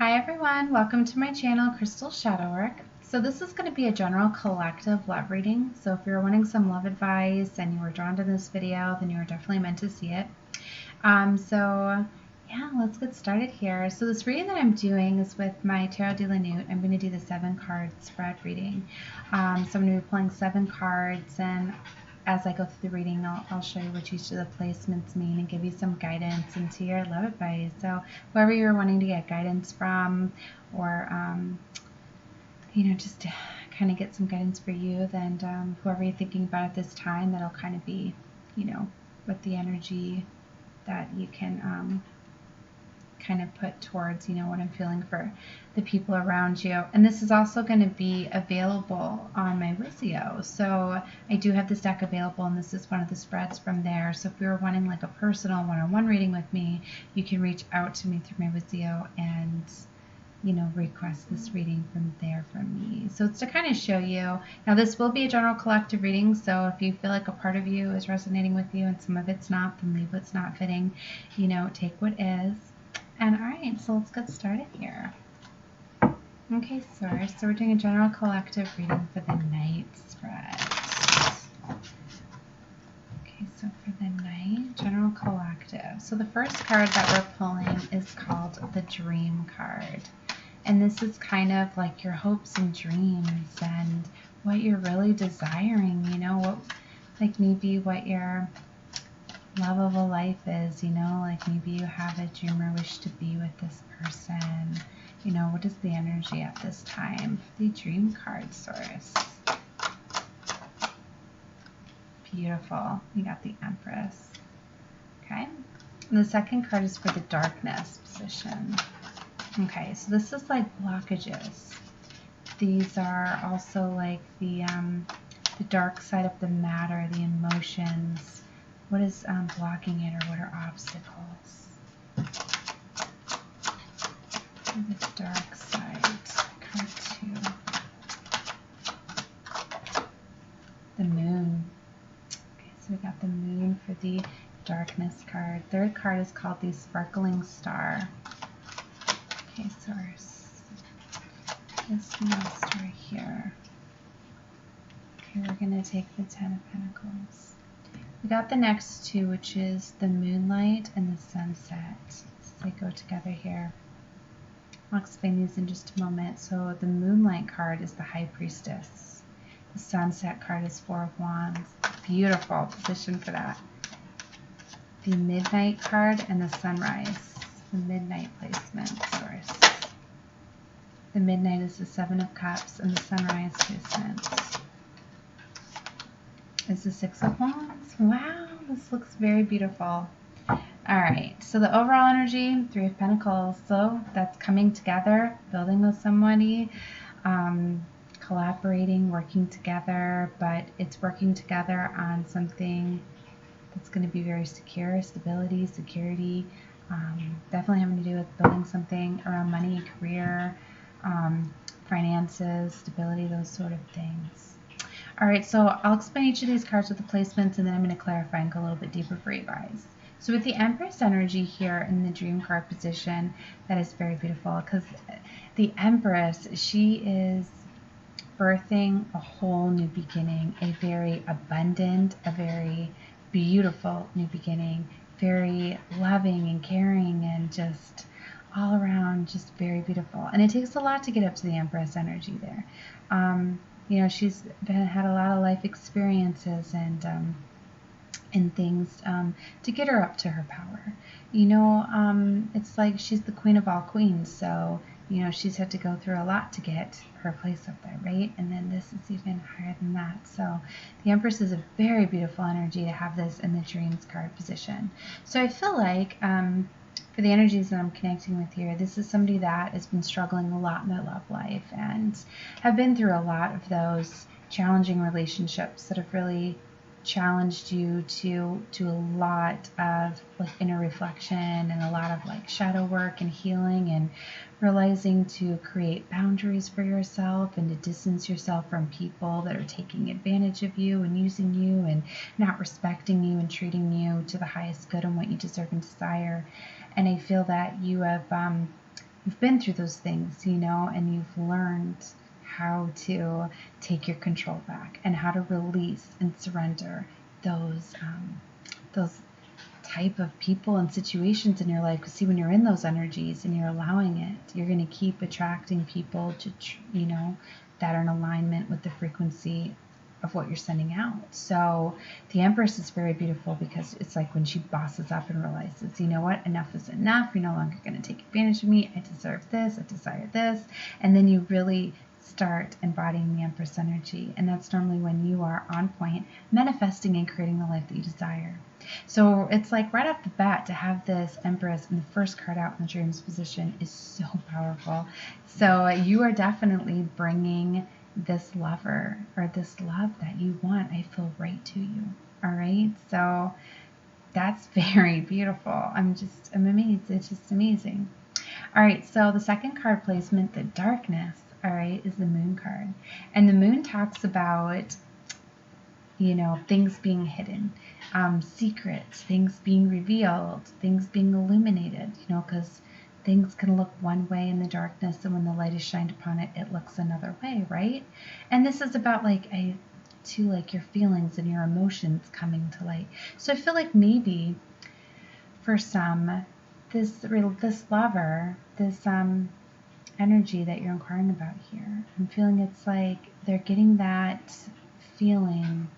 Hi everyone, welcome to my channel, Crystal Shadowwork. So this is going to be a general collective love reading. So if you're wanting some love advice and you were drawn to this video, then you are definitely meant to see it. Yeah, let's get started here. So this reading that I'm doing is with my Tarot de la Newt. I'm going to do the 7-card spread reading. So I'm going to be pulling 7 cards, and as I go through the reading, I'll show you what each of the placements mean and give you some guidance into your love advice. So whoever you're wanting to get guidance from, or just to kind of get some guidance for you, then whoever you're thinking about at this time, that'll kind of be, with the energy that you can kind of put towards, what I'm feeling for the people around you. And this is also going to be available on my Wizio. So I do have this deck available, and this is one of the spreads from there. So if you're wanting like a personal one-on-one reading with me, you can reach out to me through my Wizio and request this reading from there from me. So it's to kind of show you. Now this will be a general collective reading, so if you feel like a part of you is resonating with you and some of it's not, then leave what's not fitting. Take what is. And alright, so let's get started here. Okay, Source, so we're doing a general collective reading for the night spread. Okay, so for the night, general collective. So the first card that we're pulling is called the Dream card. And this is kind of like your hopes and dreams and what you're really desiring, what, like maybe what your love of a life is, like maybe you have a dream or wish to be with this person. What is the energy at this time? The Dream card, Source. Beautiful. We got the Empress. Okay. And the second card is for the Darkness position. Okay, so this is like blockages. These are also like the dark side of the matter, the emotions. What is blocking it, or what are obstacles? The dark side, card 2. The Moon. Okay, so we got the Moon for the Darkness card. Third card is called the Sparkling Star. Okay, Source. This monster here. Okay, we're going to take the 10 of Pentacles. We got the next two, which is the Moonlight and the Sunset. So they go together here. I'll explain these in just a moment. So the Moonlight card is the High Priestess. The Sunset card is 4 of Wands. Beautiful position for that. The Midnight card and the Sunrise. The Midnight placement, Source. The Midnight is the 7 of Cups, and the Sunrise placement is the 6 of Wands. Wow, this looks very beautiful. Alright, so the overall energy, 3 of Pentacles. So that's coming together, building with somebody, collaborating, working together, but it's working together on something that's going to be very secure, stability, security. Definitely having to do with building something around money, career, finances, stability, those sort of things. All right, so I'll explain each of these cards with the placements, and then I'm going to clarify and go a little bit deeper for you guys. So with the Empress energy here in the Dream card position, that is very beautiful, because the Empress, she is birthing a whole new beginning, a very abundant, a very beautiful new beginning, very loving and caring and just all around just very beautiful. And it takes a lot to get up to the Empress energy there. She's had a lot of life experiences and things to get her up to her power. It's like she's the queen of all queens, so she's had to go through a lot to get her place up there, right? And then this is even higher than that. So the Empress is a very beautiful energy to have this in the Dreams card position. So I feel like for the energies that I'm connecting with here, this is somebody that has been struggling a lot in their love life and have been through a lot of those challenging relationships that have really challenged you to a lot of like inner reflection and a lot of like shadow work and healing and realizing to create boundaries for yourself and to distance yourself from people that are taking advantage of you and using you and not respecting you and treating you to the highest good and what you deserve and desire. And I feel that you have you've been through those things, you know, and you've learned how to take your control back and how to release and surrender those type of people and situations in your life. Because see, when you're in those energies and you're allowing it, you're going to keep attracting people to, you know, that are in alignment with the frequency of what you're sending out. So the Empress is very beautiful because it's like when she bosses up and realizes, you know what, enough is enough. You're no longer going to take advantage of me. I deserve this. I desire this. And then you really start embodying the Empress energy. And that's normally when you are on point, manifesting and creating the life that you desire. So it's like right off the bat to have this Empress in the first card out in the Dreams position is so powerful. So you are definitely bringing this lover or this love that you want. I feel right to you. All right. So that's very beautiful. I'm amazed. It's just amazing. All right. So the second card placement, the darkness, all right, is the Moon card. And the Moon talks about, you know, things being hidden, secrets, things being revealed, things being illuminated, you know, because things can look one way in the darkness, and when the light is shined upon it, it looks another way, right? And this is about like your feelings and your emotions coming to light. So I feel like maybe for some, this lover, this energy that you're inquiring about here, I'm feeling it's like they're getting that feeling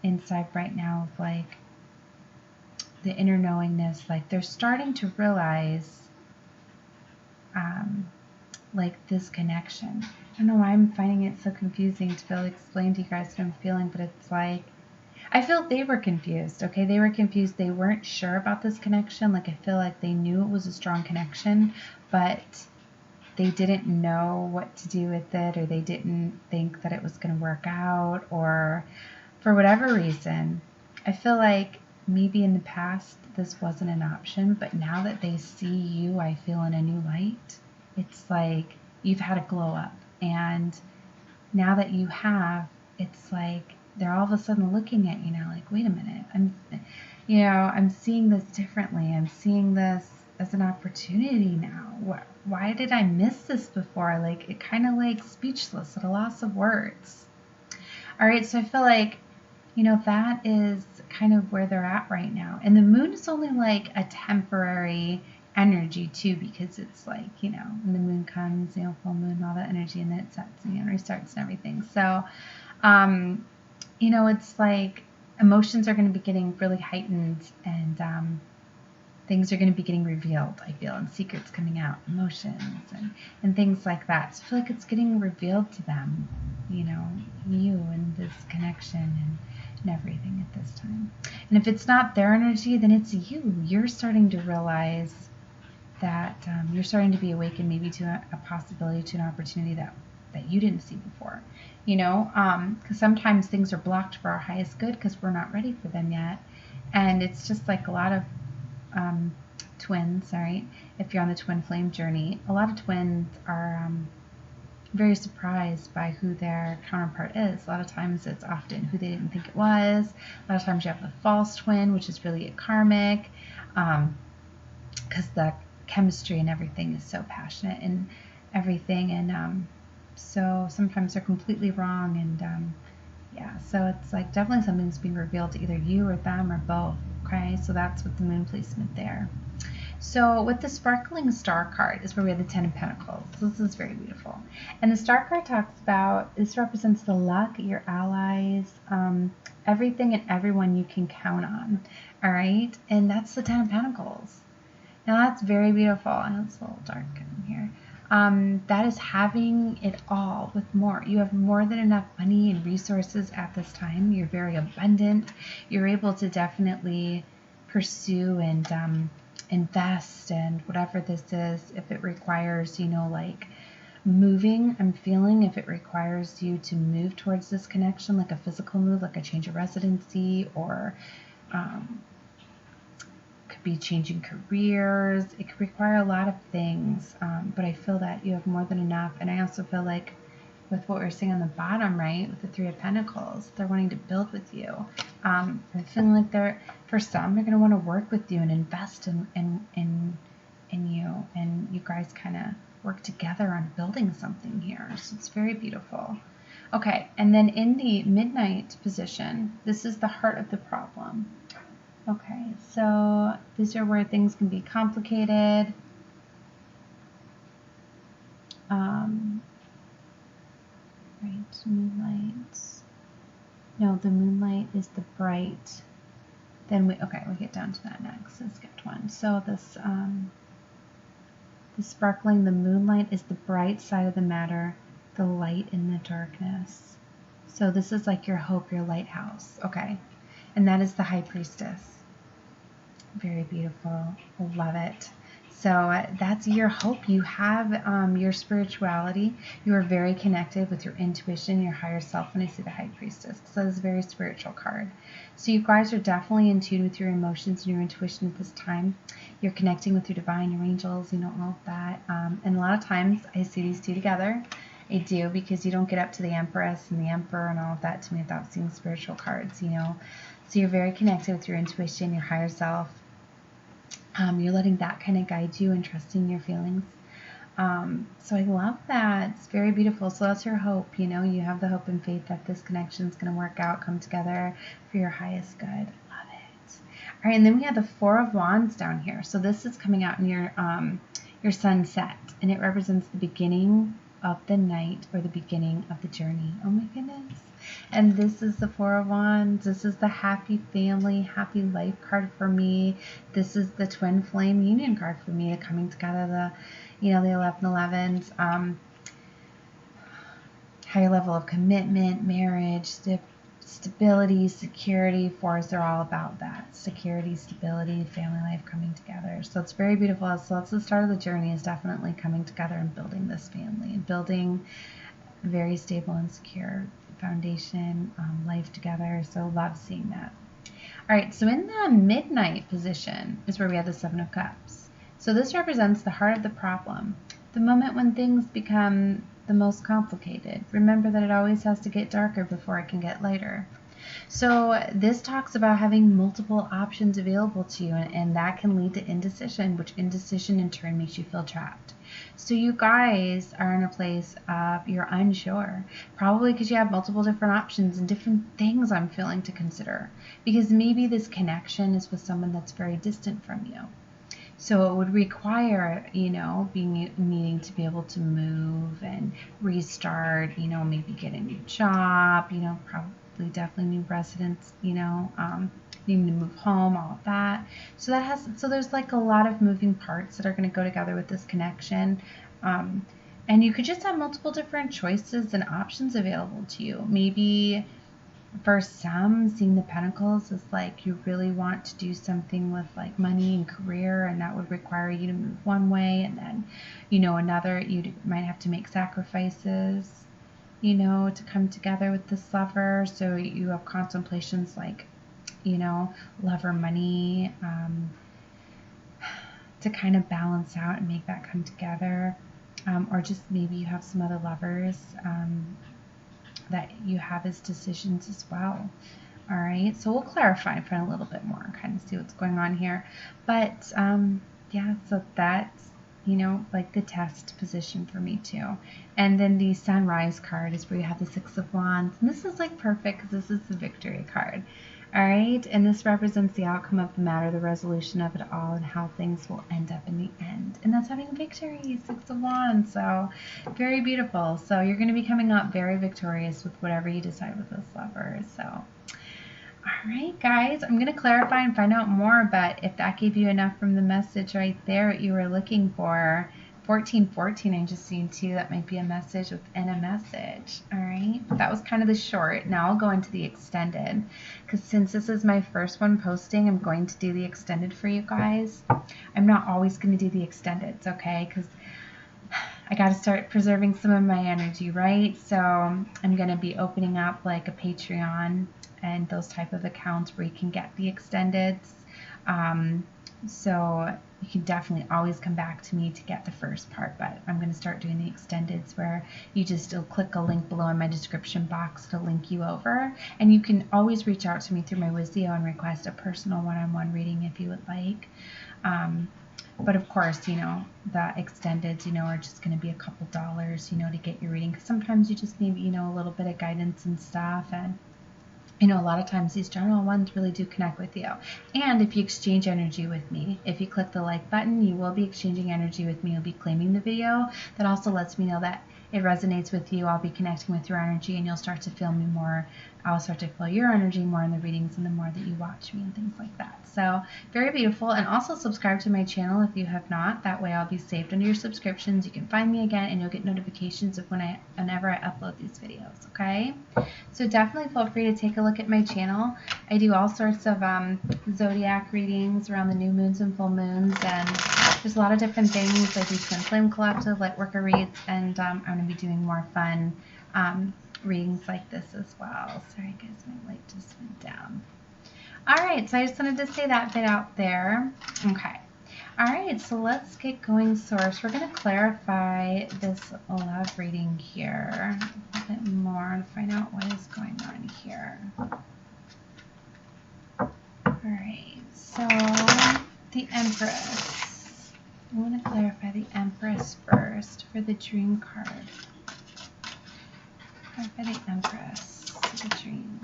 inside right now of like the inner knowingness, like they're starting to realize like this connection. I don't know why I'm finding it so confusing to be able to explain to you guys what I'm feeling, but it's like I feel they were confused. Okay, they were confused. They weren't sure about this connection. Like I feel like they knew it was a strong connection, but they didn't know what to do with it, or they didn't think that it was going to work out, or for whatever reason. I feel like maybe in the past this wasn't an option, but now that they see you, I feel in a new light. It's like you've had a glow up, and now that you have, it's like they're all of a sudden looking at you now like, wait a minute, I'm seeing this differently. I'm seeing this as an opportunity now. Why did I miss this before? Like it kind of like speechless at a loss of words. All right, so I feel like, you know, that is kind of where they're at right now. And the Moon is only like a temporary energy too, because it's like, you know, when the Moon comes, you know, full moon, all that energy, and then it sets and restarts and everything. So, you know, it's like emotions are going to be getting really heightened, and things are going to be getting revealed, I feel, and secrets coming out, emotions and things like that. So I feel like it's getting revealed to them, you know, you and this connection and everything at this time. And if it's not their energy, then it's you. You're starting to realize that you're starting to be awakened maybe to a possibility, to an opportunity that you didn't see before, you know, because sometimes things are blocked for our highest good because we're not ready for them yet. And it's just like a lot of twins, all right, if you're on the twin flame journey, a lot of twins are very surprised by who their counterpart is. A lot of times it's often who they didn't think it was. A lot of times you have the false twin, which is really a karmic, because the chemistry and everything is so passionate and everything, and so sometimes they're completely wrong, and yeah, so it's like definitely something's being revealed to either you or them or both. Okay, so that's with the Moon placement there. So with the Sparkling Star card is where we have the Ten of Pentacles. This is very beautiful. And the Star card talks about, this represents the luck, your allies, everything and everyone you can count on. All right, and that's the Ten of Pentacles. Now that's very beautiful. I know it's a little dark in here. That is having it all with more. You have more than enough money and resources at this time. You're very abundant. You're able to definitely pursue and invest and whatever this is. If it requires, you know, like moving, I'm feeling if it requires you to move towards this connection, like a physical move, like a change of residency, or be changing careers. It could require a lot of things, but I feel that you have more than enough. And I also feel like with what we're seeing on the bottom, right, with the Three of Pentacles, they're wanting to build with you. I'm feeling like for some, they're going to want to work with you and invest in in you, and you guys kind of work together on building something here. So it's very beautiful. Okay, and then in the midnight position, this is the heart of the problem. Okay, so these are where things can be complicated. Right, moonlight. No, the moonlight is the bright. Then we'll get down to that next. I skipped one. So this, the sparkling, the moonlight is the bright side of the matter, the light in the darkness. So this is like your hope, your lighthouse. Okay, and that is the High Priestess. Very beautiful. Love it. So that's your hope. You have your spirituality. You are very connected with your intuition, your higher self. When I see the High Priestess, so it's a very spiritual card. So you guys are definitely in tune with your emotions and your intuition at this time. You're connecting with your divine, your angels, all of that. And a lot of times I see these two together. I do, because you don't get up to the Empress and the Emperor and all of that to me without seeing spiritual cards, So you're very connected with your intuition, your higher self. You're letting that kind of guide you and trusting your feelings. So I love that. It's very beautiful. So that's your hope. You have the hope and faith that this connection is going to work out, come together for your highest good. Love it. All right, and then we have the Four of Wands down here. So this is coming out in your sunset, and it represents the beginning of the night or the beginning of the journey. Oh my goodness. And this is the Four of Wands. This is the happy family, happy life card for me. This is the twin flame union card for me, the coming together, the 1111s, higher level of commitment, marriage, stability, security. Fours, they're all about that. Security, stability, family life coming together. So it's very beautiful. So that's the start of the journey, is definitely coming together and building this family and building very stable and secure foundation, life together. So love seeing that. All right, so in the midnight position is where we have the Seven of Cups. So this represents the heart of the problem, the moment when things become the most complicated. Remember that it always has to get darker before it can get lighter. So this talks about having multiple options available to you, and that can lead to indecision, which indecision in turn makes you feel trapped. So you guys are in a place of you're unsure, probably because you have multiple different options and different things I'm feeling to consider, because maybe this connection is with someone that's very distant from you. So it would require, needing to be able to move and restart, maybe get a new job, probably definitely new residence, needing to move home, all of that. So there's like a lot of moving parts that are going to go together with this connection. And you could just have multiple different choices and options available to you. Maybe for some, seeing the Pentacles is like you really want to do something with like money and career, and that would require you to move one way, and then, another, you might have to make sacrifices, to come together with this lover. So you have contemplations like, lover money, to kind of balance out and make that come together. Or just maybe you have some other lovers, that you have as decisions as well. All right, so we'll clarify and find a little bit more and kind of see what's going on here. But yeah, so that's, like the test position for me too. And then the Sunrise card is where you have the Six of Wands. And this is like perfect because this is the victory card. All right, and this represents the outcome of the matter, the resolution of it all, and how things will end up in the end. And that's having victory, Six of Wands. So very beautiful. So you're going to be coming up very victorious with whatever you decide with this lover. So, all right, guys, I'm going to clarify and find out more, but if that gave you enough from the message right there, what you were looking for, 1414, I'm just seeing too, that might be a message within a message. All right, that was kind of the short. Now I'll go into the extended, because since this is my first one posting, I'm going to do the extended for you guys. I'm not always going to do the extendeds, okay, because I got to start preserving some of my energy, right? So I'm going to be opening up like a Patreon and those type of accounts where you can get the extendeds. So you can definitely always come back to me to get the first part, but I'm going to start doing the extendeds where you just click a link below in my description box to link you over, and you can always reach out to me through my Wizio and request a personal one-on-one reading if you would like. But of course, you know, the extended, you know, are just going to be a couple dollars, you know, to get your reading. Because sometimes you just need, you know, a little bit of guidance and stuff. And, you know, a lot of times these general ones really do connect with you. And if you exchange energy with me, if you click the like button, you will be exchanging energy with me. You'll be claiming the video. That also lets me know that it resonates with you. I'll be connecting with your energy, and you'll start to feel me more. I'll start to feel your energy more in the readings and the more that you watch me and things like that. So very beautiful. And also subscribe to my channel if you have not. That way I'll be saved under your subscriptions. You can find me again, and you'll get notifications of whenever I upload these videos. Okay. So definitely feel free to take a look at my channel. I do all sorts of zodiac readings around the new moons and full moons, and there's a lot of different things. I do Twin Flame Collective, Lightworker reads, and I'm going to be doing more fun readings like this as well. Sorry guys, my light just went down. All right, so I just wanted to say that bit out there. Okay. All right, so let's get going, Source. We're going to clarify this love reading here a bit more and find out what is going on here. All right, so the Empress. I want to clarify the Empress first for the dream card. Clarify the Empress for the dream.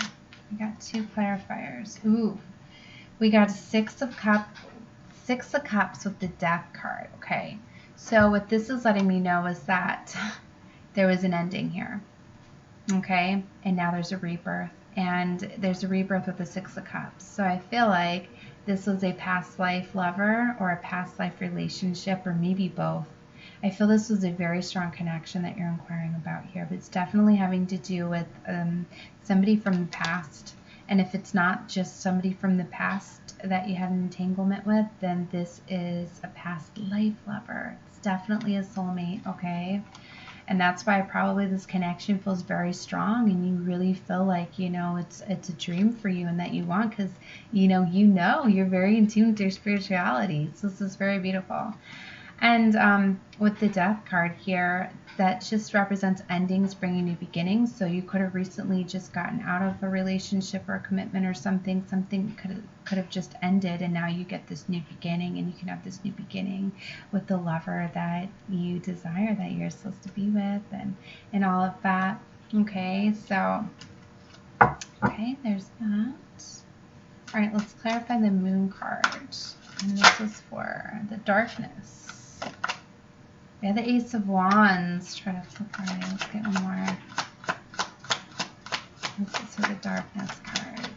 We got two clarifiers. Ooh, we got Six of Cups with the Death card. Okay, so what this is letting me know is that there was an ending here. Okay, and now there's a rebirth, and there's a rebirth with the Six of Cups. So I feel like this was a past life lover or a past life relationship, or maybe both. I feel this was a very strong connection that you're inquiring about here, but it's definitely having to do with somebody from the past. And if it's not just somebody from the past that you had an entanglement with, then this is a past life lover. It's definitely a soulmate, okay? And that's why probably this connection feels very strong, and you really feel like, you know, it's a dream for you and that you want, because, you know, you're very in tune with your spirituality. So this is very beautiful. And with the Death card here, that just represents endings, bringing new beginnings. So you could have recently just gotten out of a relationship or a commitment or something. Something could have just ended, and now you get this new beginning, and you can have this new beginning with the lover that you desire, that you're supposed to be with, and all of that. Okay, so okay, there's that. All right, let's clarify the Moon card, and this is for the darkness. We have the Ace of Wands. Try to flip right. Let's get one more. This is for the darkness card.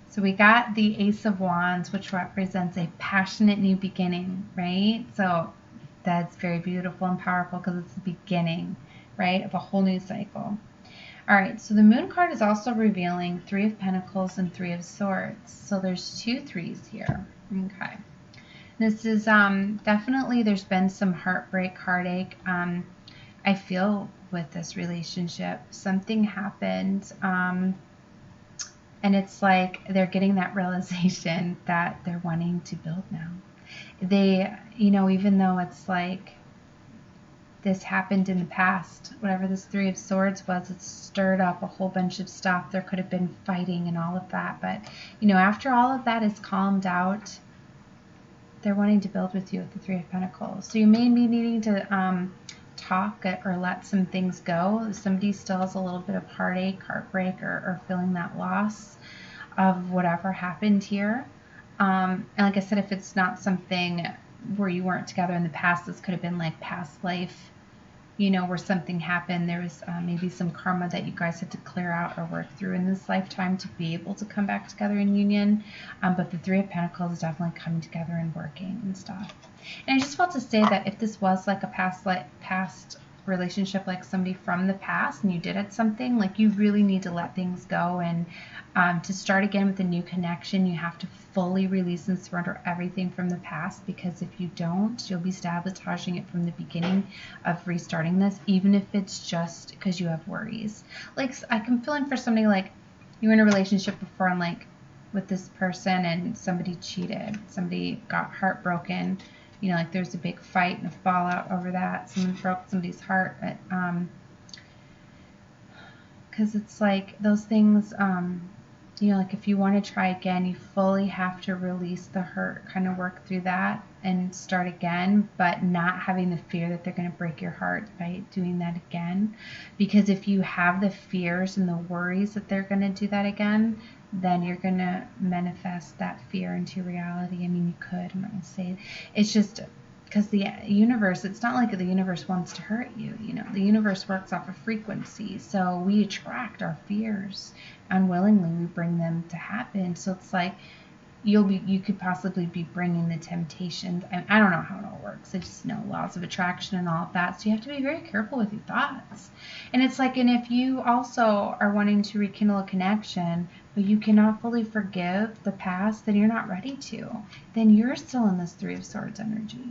So we got the Ace of Wands, which represents a passionate new beginning, right? So that's very beautiful and powerful because it's the beginning, right, of a whole new cycle. All right, so the Moon card is also revealing Three of Pentacles and Three of Swords. So there's two threes here. Okay. This is definitely, there's been some heartbreak, heartache. I feel with this relationship, something happened, and it's like they're getting that realization that they're wanting to build now. They, you know, even though it's like this happened in the past, whatever this Three of Swords was, it stirred up a whole bunch of stuff. There could have been fighting and all of that, but, you know, after all of that is calmed out, they're wanting to build with you with the Three of Pentacles. So you may be needing to talk or let some things go. Somebody still has a little bit of heartache, heartbreak, or feeling that loss of whatever happened here. And like I said, if it's not something where you weren't together in the past, this could have been like past life, you know, where something happened. There was maybe some karma that you guys had to clear out or work through in this lifetime to be able to come back together in union. But the Three of Pentacles is definitely coming together and working and stuff. And I just felt to say that if this was like a past relationship, like somebody from the past, and you did it something, like you really need to let things go, and to start again with a new connection, you have to fully release and surrender everything from the past, because if you don't, you'll be sabotaging it from the beginning of restarting this, even if it's just because you have worries. Like, I'm feeling for somebody like you were in a relationship before, and like with this person, and somebody cheated, somebody got heartbroken, you know, like there's a big fight and a fallout over that. Someone broke somebody's heart, because it's like those things, You know, like if you want to try again, you fully have to release the hurt, kind of work through that and start again, but not having the fear that they're going to break your heart by doing that again. Because if you have the fears and the worries that they're going to do that again, then you're going to manifest that fear into reality. I mean, you could, I'm not going to say it. It's just because the universe, it's not like the universe wants to hurt you. You know, the universe works off of frequency. So we attract our fears unwillingly. We bring them to happen. So it's like you could possibly be bringing the temptations. I don't know how it all works. I just know laws of attraction and all of that. So you have to be very careful with your thoughts. And it's like, and if you also are wanting to rekindle a connection, but you cannot fully forgive the past, then you're not ready to. Then you're still in this Three of Swords energy.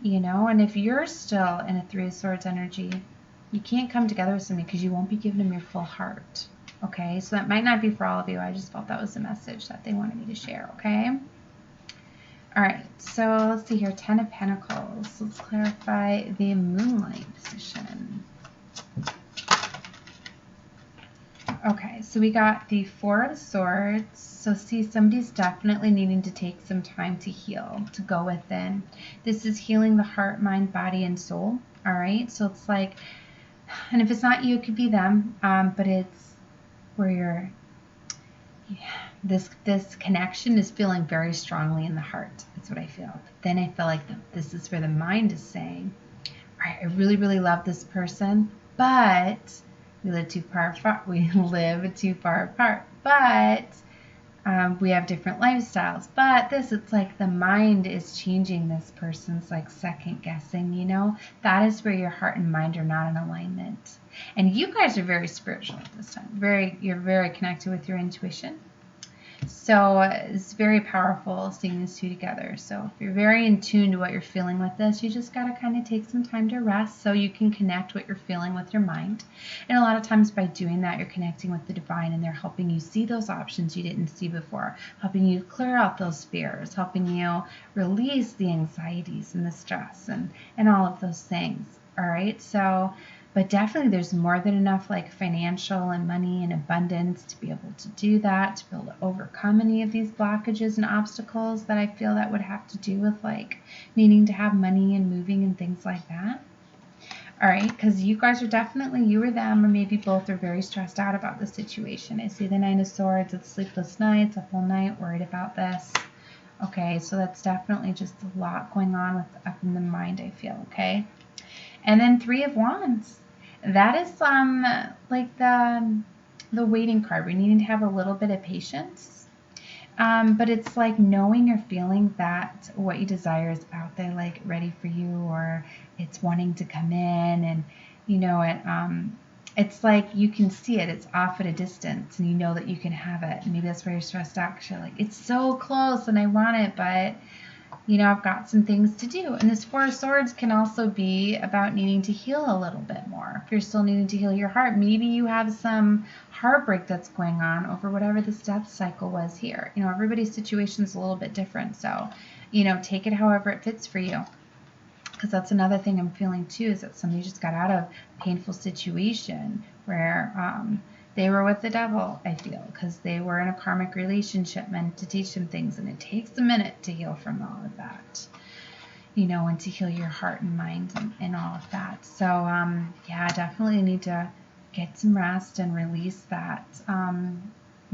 You know, and if you're still in a Three of Swords energy, you can't come together with somebody because you won't be giving them your full heart. Okay, so that might not be for all of you. I just felt that was the message that they wanted me to share, okay? All right, so let's see here, 10 of Pentacles. Let's clarify the moonlight position. Okay, so we got the Four of Swords. So see, somebody's definitely needing to take some time to heal, to go within. This is healing the heart, mind, body, and soul. All right, so it's like, and if it's not you, it could be them, but it's where you're, this connection is feeling very strongly in the heart. That's what I feel. But then I feel like this is where the mind is saying, all right, I really, really love this person, but we live too far apart. But we have different lifestyles. But it's like the mind is changing this person's like second guessing, you know. That is where your heart and mind are not in alignment. And you guys are very spiritual at this time. You're very connected with your intuition. So it's very powerful seeing these two together. So if you're very in tune to what you're feeling with this, you just got to kind of take some time to rest so you can connect what you're feeling with your mind. And a lot of times by doing that, you're connecting with the divine, and they're helping you see those options you didn't see before, helping you clear out those fears, helping you release the anxieties and the stress and all of those things. All right. So, but definitely there's more than enough like financial and money and abundance to be able to do that, to be able to overcome any of these blockages and obstacles that I feel that would have to do with like needing to have money and moving and things like that. All right, because you guys are definitely, you or them, or maybe both, are very stressed out about the situation. I see the Nine of Swords, it's sleepless nights, a full night, worried about this. Okay, so that's definitely just a lot going on up in the mind, I feel, okay? And then Three of Wands. That is like the waiting card. We need to have a little bit of patience. But it's like knowing or feeling that what you desire is out there, like ready for you, or it's wanting to come in, and you know it. It's like you can see it. It's off at a distance, and you know that you can have it. Maybe that's where you're stressed out. Actually, like it's so close, and I want it, but you know, I've got some things to do. And this Four of Swords can also be about needing to heal a little bit more. If you're still needing to heal your heart, maybe you have some heartbreak that's going on over whatever this death cycle was here. You know, everybody's situation is a little bit different. So, you know, take it however it fits for you. Because that's another thing I'm feeling too, is that somebody just got out of a painful situation where they were with the devil, I feel, because they were in a karmic relationship meant to teach them things, and it takes a minute to heal from all of that, you know, and to heal your heart and mind and all of that. So, yeah, definitely need to get some rest and release that. And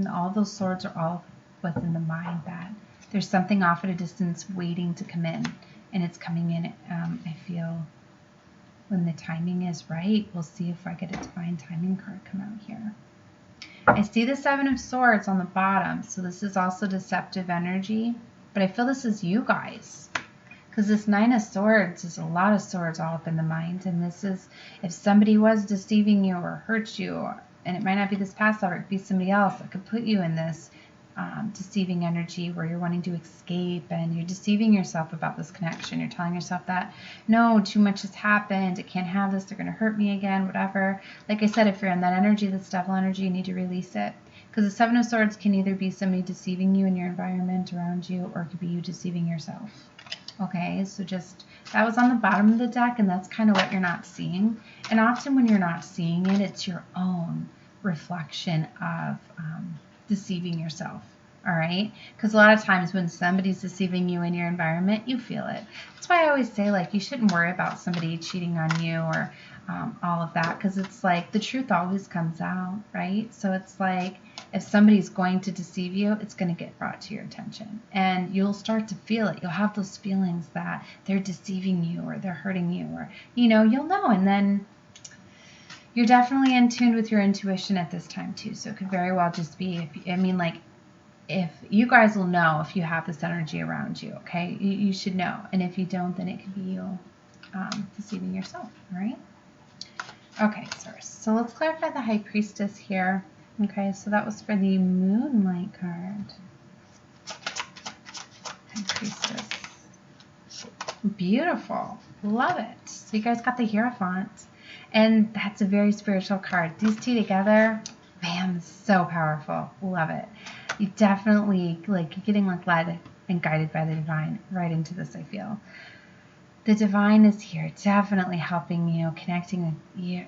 all those swords are all within the mind, that there's something off at a distance waiting to come in, and it's coming in, I feel, when the timing is right. We'll see if I get a divine timing card come out here. I see the Seven of Swords on the bottom, so this is also deceptive energy, but I feel this is you guys, because this Nine of Swords is a lot of swords all up in the mind, and this is if somebody was deceiving you or hurt you, and it might not be this past lover, it could be somebody else that could put you in this deceiving energy where you're wanting to escape, and you're deceiving yourself about this connection. You're telling yourself that, no, too much has happened, I can't have this, they're going to hurt me again, whatever. Like I said, if you're in that energy, this devil energy, you need to release it, because the Seven of Swords can either be somebody deceiving you in your environment around you, or it could be you deceiving yourself. Okay, so just, that was on the bottom of the deck, and that's kind of what you're not seeing. And often when you're not seeing it, it's your own reflection of deceiving yourself. All right, because a lot of times when somebody's deceiving you in your environment, you feel it. That's why I always say, like, you shouldn't worry about somebody cheating on you or all of that, because it's like the truth always comes out, right? So it's like if somebody's going to deceive you, it's going to get brought to your attention, and you'll start to feel it. You'll have those feelings that they're deceiving you or they're hurting you, or you'll know, and then you're definitely in tune with your intuition at this time too. So it could very well just be, if you guys will know if you have this energy around you, okay? You should know. And if you don't, then it could be you deceiving yourself, all right? Okay, so let's clarify the High Priestess here. Okay, so that was for the Moonlight card. High Priestess. Beautiful. Love it. So you guys got the Hierophant. And that's a very spiritual card. These two together, man, so powerful. Love it. You definitely, you're getting led and guided by the divine right into this, I feel. The divine is here, definitely helping you,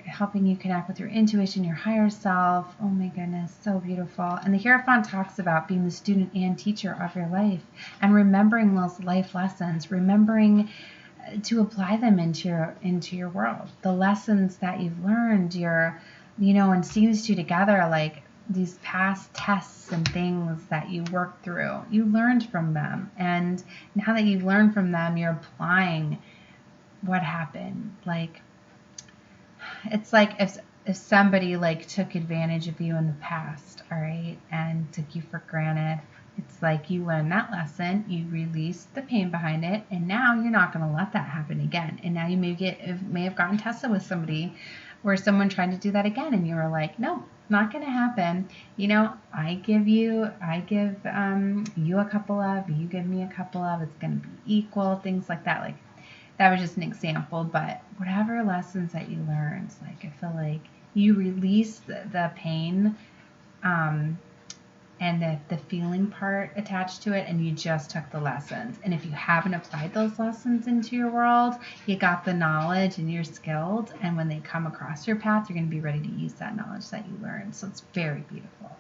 helping you connect with your intuition, your higher self. Oh my goodness, so beautiful. And the Hierophant talks about being the student and teacher of your life and remembering those life lessons, remembering to apply them into your world. The lessons that you've learned, and seeing these two together, like these past tests and things that you worked through, you learned from them. And now that you've learned from them, you're applying what happened. It's like if somebody took advantage of you in the past, all right, and took you for granted. It's like you learned that lesson, you released the pain behind it, and now you're not going to let that happen again. And now you may have gotten tested with somebody where someone tried to do that again, and you were like, no, not going to happen. I give you a couple of, you give me a couple of, it's going to be equal, things like that. That was just an example, but whatever lessons that you learned, I feel like you released the pain, and the feeling part attached to it, and you just took the lessons. And if you haven't applied those lessons into your world, you got the knowledge and you're skilled, and when they come across your path, you're going to be ready to use that knowledge that you learned. So it's very beautiful.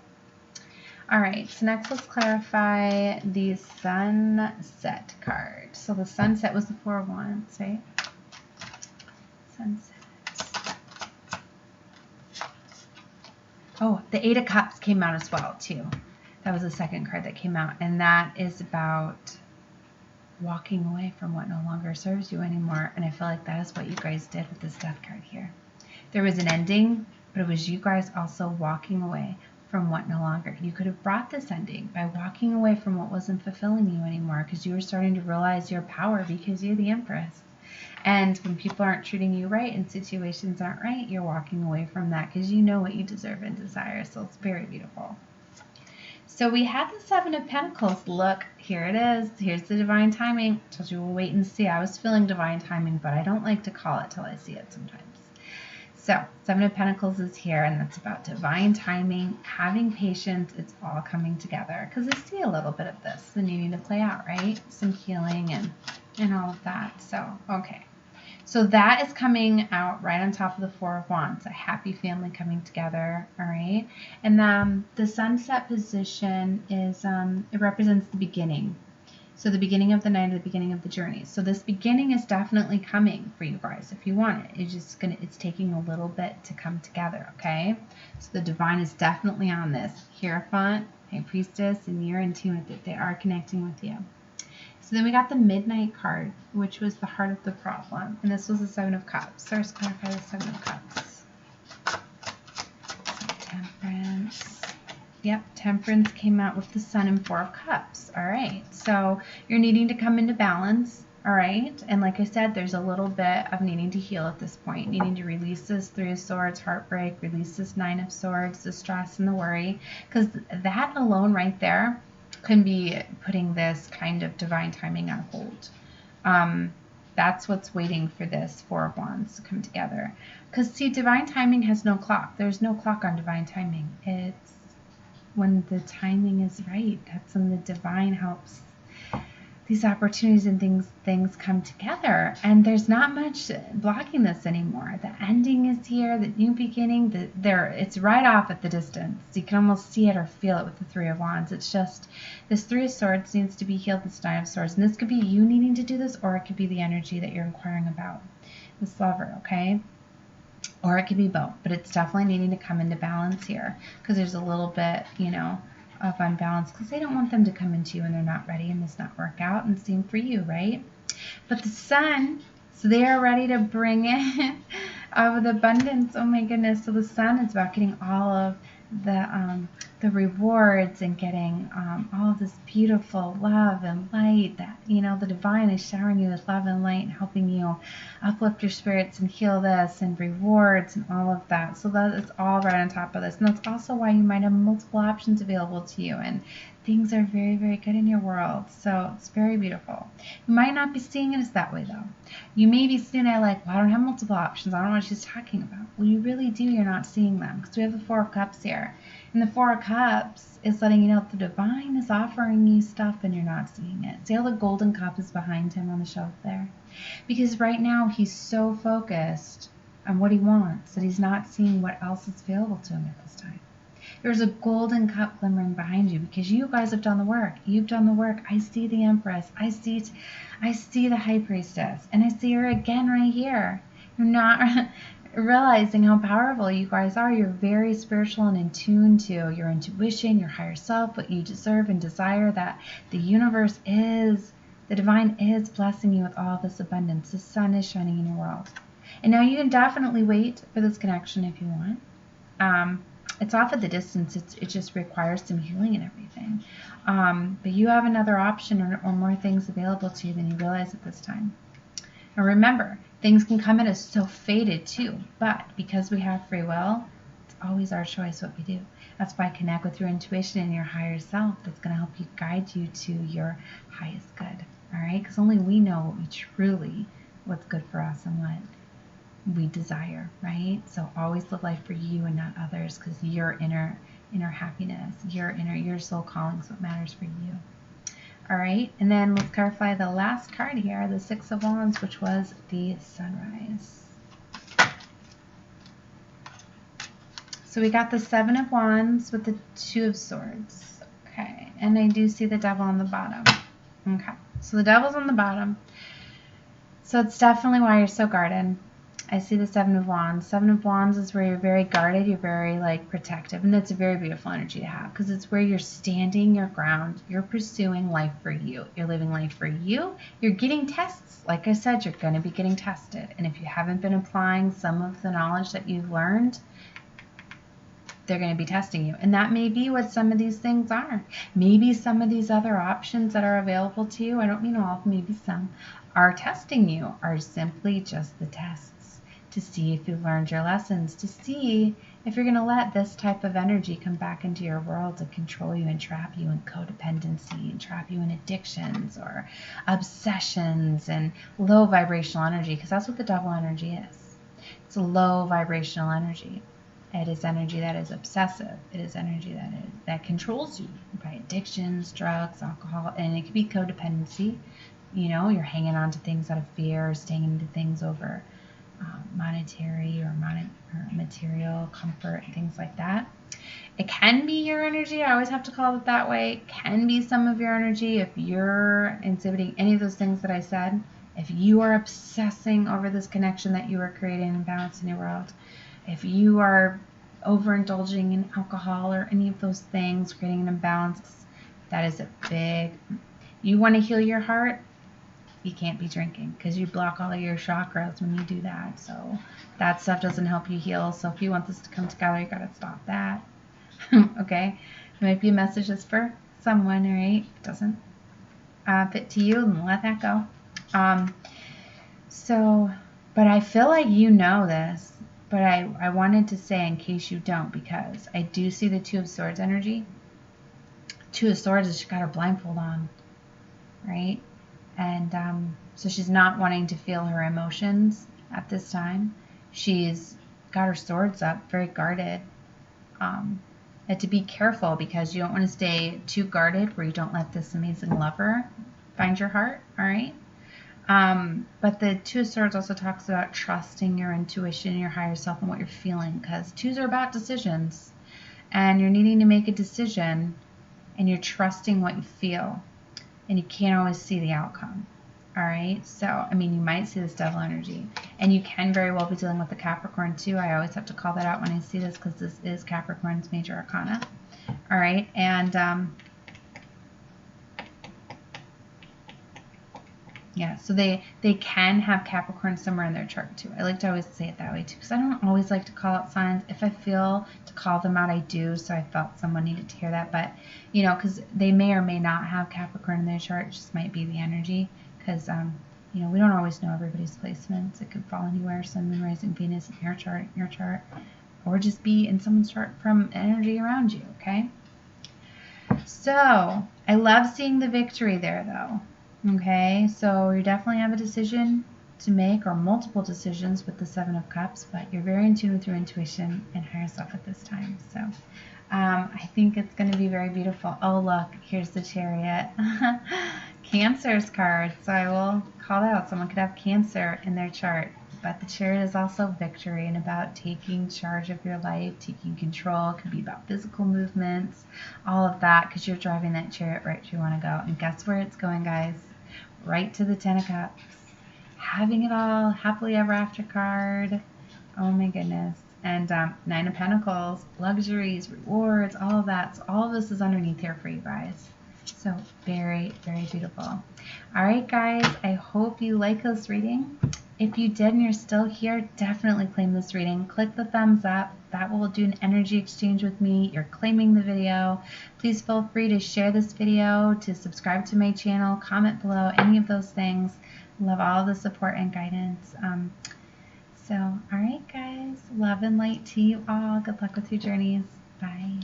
All right, so next let's clarify the Sunset card. So the Sunset was the Four of Wands, right? Sunset. Oh, the Eight of Cups came out as well, too. That was the second card that came out, and that is about walking away from what no longer serves you anymore. And I feel like that is what you guys did with this Death card here. There was an ending, but it was you guys also walking away from what no longer. You could have brought this ending by walking away from what wasn't fulfilling you anymore, because you were starting to realize your power because you're the Empress. And when people aren't treating you right and situations aren't right, you're walking away from that because you know what you deserve and desire. So it's very beautiful. So we had the Seven of Pentacles. Look, here it is. Here's the divine timing. I told you we'll wait and see. I was feeling divine timing, but I don't like to call it till I see it sometimes. So Seven of Pentacles is here, and that's about divine timing, having patience. It's all coming together, because I see a little bit of this, the needing to play out, right? Some healing and all of that. So, okay. So that is coming out right on top of the Four of Wands, a happy family coming together, all right? And the Sunset position is, it represents the beginning. So the beginning of the night, the beginning of the journey. So this beginning is definitely coming for you guys if you want it. It's taking a little bit to come together, okay? So the divine is definitely on this. Hierophant, High Priestess, and you're in tune with it. They are connecting with you. So then we got the Midnight card, which was the heart of the problem. And this was the Seven of Cups. So let's clarify the Seven of Cups. So Temperance. Yep, Temperance came out with the Sun and Four of Cups. All right, so you're needing to come into balance, all right? And like I said, there's a little bit of needing to heal at this point, needing to release this Three of Swords, heartbreak, release this Nine of Swords, the stress and the worry, because that alone right there can be putting this kind of divine timing on hold. That's what's waiting for this Four of Wands to come together. Because, see, divine timing has no clock. There's no clock on divine timing. It's when the timing is right. That's when the divine helps these opportunities and things come together, and there's not much blocking this anymore. The ending is here, the new beginning, it's right off at the distance. You can almost see it or feel it with the Three of Wands. It's just this Three of Swords needs to be healed, this Nine of Swords, and this could be you needing to do this, or it could be the energy that you're inquiring about, this lover, okay? Or it could be both, but it's definitely needing to come into balance here, because there's a little bit, of unbalance, because they don't want them to come into you and they're not ready and this not work out, and same for you, right? But the Sun, so they are ready to bring in with abundance. Oh my goodness. So the Sun is about getting all of the rewards and getting all of this beautiful love and light that, the divine is showering you with love and light and helping you uplift your spirits and heal this and rewards and all of that. So that is all right on top of this. And that's also why you might have multiple options available to you, and things are very, very good in your world. So it's very beautiful. You might not be seeing it as that way, though. You may be sitting there like, well, I don't have multiple options. I don't know what she's talking about. Well, you really do. You're not seeing them, because we have the Four of Cups here. And the Four of Cups is letting you know that the divine is offering you stuff and you're not seeing it. See how the golden cup is behind him on the shelf there? Because right now he's so focused on what he wants that he's not seeing what else is available to him at this time. There's a golden cup glimmering behind you, because you guys have done the work. You've done the work. I see the Empress. I see the High Priestess. And I see her again right here. You're not realizing how powerful you guys are. You're very spiritual and in tune to your intuition, your higher self, what you deserve and desire, that the universe is, the divine is blessing you with all this abundance. The sun is shining in your world. And now you can definitely wait for this connection if you want. It's off at the distance. It just requires some healing and everything. But you have another option or more things available to you than you realize at this time. And remember, things can come at us so fated too. But because we have free will, it's always our choice what we do. That's why connect with your intuition and your higher self. That's going to help you guide you to your highest good. All right? Because only we know what's good for us and what we desire, right? So always live life for you and not others, because your inner happiness, your soul calling is what matters for you. All right, and then let's clarify the last card here, the Six of Wands, which was the Sunrise. So we got the Seven of Wands with the Two of Swords. Okay, and I do see the Devil on the bottom. Okay, so the Devil's on the bottom. So it's definitely why you're so guarded. I see the Seven of Wands. Seven of Wands is where you're very guarded, you're very protective, and that's a very beautiful energy to have, because it's where you're standing your ground, you're pursuing life for you, you're living life for you, you're getting tests. Like I said, you're going to be getting tested, and if you haven't been applying some of the knowledge that you've learned, they're going to be testing you. And that may be what some of these things are. Maybe some of these other options that are available to you, I don't mean all, maybe some, are testing you, are simply just the tests to see if you've learned your lessons, to see if you're going to let this type of energy come back into your world to control you and trap you in codependency and trap you in addictions or obsessions and low vibrational energy, because that's what the Devil energy is. It's a low vibrational energy. It is energy that is obsessive. It is energy that controls you by addictions, drugs, alcohol, and it could be codependency. You're hanging on to things out of fear, staying into things over monetary or material comfort and things like that. It can be your energy. I always have to call it that way. It can be some of your energy if you're exhibiting any of those things that I said. If you are obsessing over this connection that you are creating and balancing your world, if you are overindulging in alcohol or any of those things, creating an imbalance, that is a big. You want to heal your heart? You can't be drinking, because you block all of your chakras when you do that. So that stuff doesn't help you heal. So if you want this to come together, you got to stop that. Okay? It might be a message that's for someone, right? It doesn't fit to you, then let that go. But I feel like you know this, but I wanted to say in case you don't, because I do see the Two of Swords energy. Two of Swords is she got her blindfold on, right? And so she's not wanting to feel her emotions at this time. She's got her swords up, very guarded. And to be careful, because you don't want to stay too guarded where you don't let this amazing lover Find your heart, all right? But the Two of Swords also talks about trusting your intuition, your higher self, and what you're feeling, because twos are about decisions, and you're needing to make a decision, and you're trusting what you feel, and you can't always see the outcome. All right, so I mean, you might see this Devil energy, and you can very well be dealing with the Capricorn too. I always have to call that out when I see this, because this is Capricorn's major arcana. All right, and yeah, so they can have Capricorn somewhere in their chart too. I like to always say it that way too, because I don't always like to call out signs. If I feel to call them out, I do. So I felt someone needed to hear that. But, you know, because they may or may not have Capricorn in their chart. It just might be the energy. Because, you know, we don't always know everybody's placements. It could fall anywhere. Sun, Moon, Rising, Venus in your chart, or just be in someone's chart from energy around you, okay? So I love seeing the victory there, though. Okay, so you definitely have a decision to make, or multiple decisions with the Seven of Cups, but you're very in tune with your intuition and higher self at this time. So I think it's going to be very beautiful. Oh, look, here's the Chariot. Cancer's card. So I will call that out. Someone could have Cancer in their chart. But the Chariot is also victory and about taking charge of your life, taking control. It could be about physical movements, all of that, because you're driving that Chariot right where you want to go. And guess where it's going, guys? Right to the Ten of Cups. Having it all, happily ever after card. Oh my goodness. And Nine of Pentacles, luxuries, rewards, all of that. So all of this is underneath here for you guys. So very, very beautiful. All right, guys, I hope you like this reading. If you did and you're still here, definitely claim this reading. Click the thumbs up. That will do an energy exchange with me. You're claiming the video. Please feel free to share this video, to subscribe to my channel, comment below, any of those things. Love all the support and guidance. So, all right, guys. Love and light to you all. Good luck with your journeys. Bye.